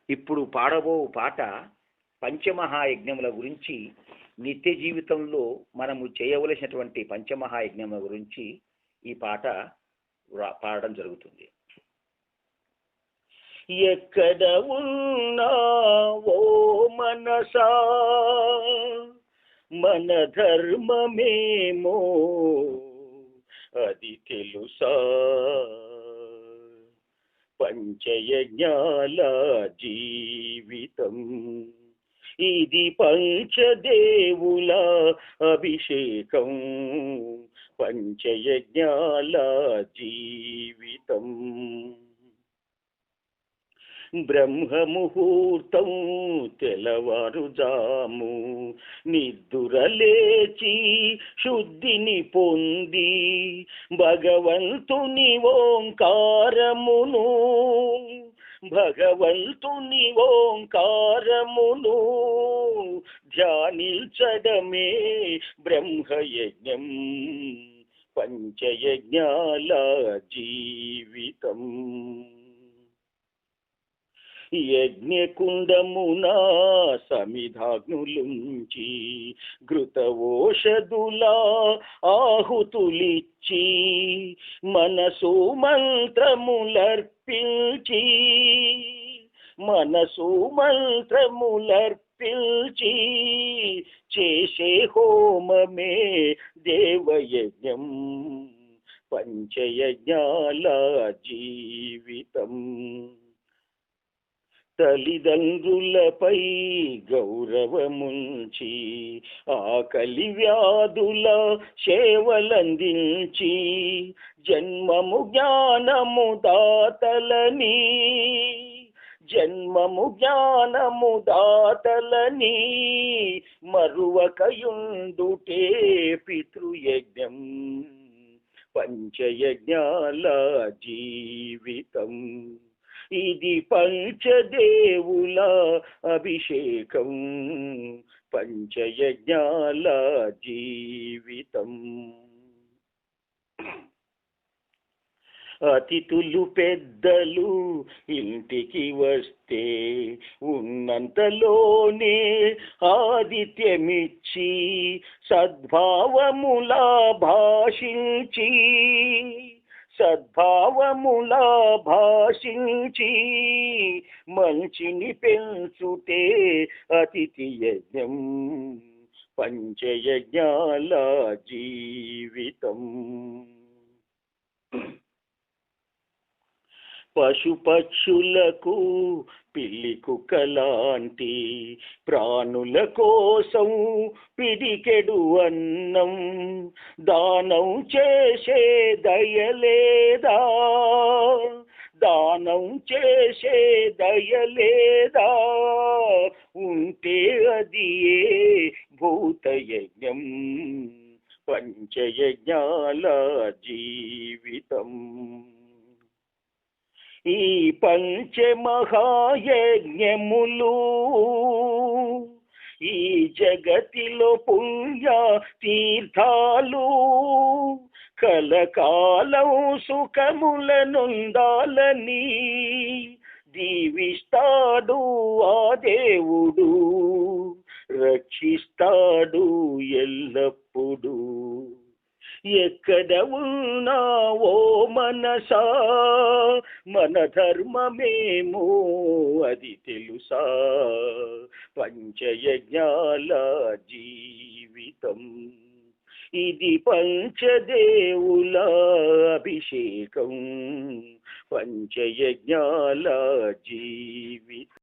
ఇప్పుడు పాడబో పాట పంచమహాయజ్ఞముల గురించి, నిత్య జీవితంలో మనము చేయవలసినటువంటి పంచమహాయజ్ఞముల గురించి ఈ పాట పాడడం జరుగుతుంది. ఎక్కడ ఉన్నావో మనసా, మన ధర్మమేమో అది తెలుసా, పంచయజ్ఞాల జీవితం ఇది, పంచదేవుల అభిషేకం, పంచయజ్ఞాల జీవితం. బ్రహ్మముహూర్తం తెల్లవారుజాము నిద్దురలేచి శుద్ధిని పొంది, భగవంతుని ఓంకారమును ధ్యానించడమే బ్రహ్మయజ్ఞం, పంచయజ్ఞాల జీవితం. యజ్ఞకుండమునా సమిధాగ్నులుంచి ఘృతవోషధులా ఆహుతులిచ్చి, మనసు మంత్రములర్పించి చేసే హోమమే దేవయజ్ఞం, పంచయజ్ఞాల జీవితం. తల్లిదండ్రులపై గౌరవముంచి, ఆకలి వ్యాధుల సేవలందించి, జన్మము జ్ఞానము దాతలని మరువకయుండుటే పితృయజ్ఞం, పంచయజ్ఞాల జీవితం ఇది, పంచదేవుల అభిషేకం, పంచయజ్ఞాల జీవితం. అతిథులు పెద్దలు ఇంటికి వస్తే ఉన్నంతలోనే ఆతిథ్యమిచ్చి, సద్భావములా భాషించి మంచిని పెంచుతే అతిథి యజ్ఞం, పంచయజ్ఞాల జీవితం. పశుపక్షులకు పిల్లి కుక్కలాంటి ప్రాణుల కోసం పిడికెడు అన్నం దానం చేసే దయలేదా, ఉంటే అది ఏ భూతయజ్ఞం, పంచయజ్ఞాల జీవితం. ఈ పంచమహాయజ్ఞములు ఈ జగతిలో పుణ్య తీర్థాలు, కలకాలం సుఖములనుందాలని దీవిస్తాడు ఆ దేవుడు, రక్షిస్తాడు ఎల్లప్పుడూ. ఎక్కడ ఉన్నావో మనసా, మన ధర్మమేమో అది తెలుసా, పంచయజ్ఞాల జీవితం ఇది, పంచదేవుల అభిషేకం, పంచయజ్ఞాల జీవితం.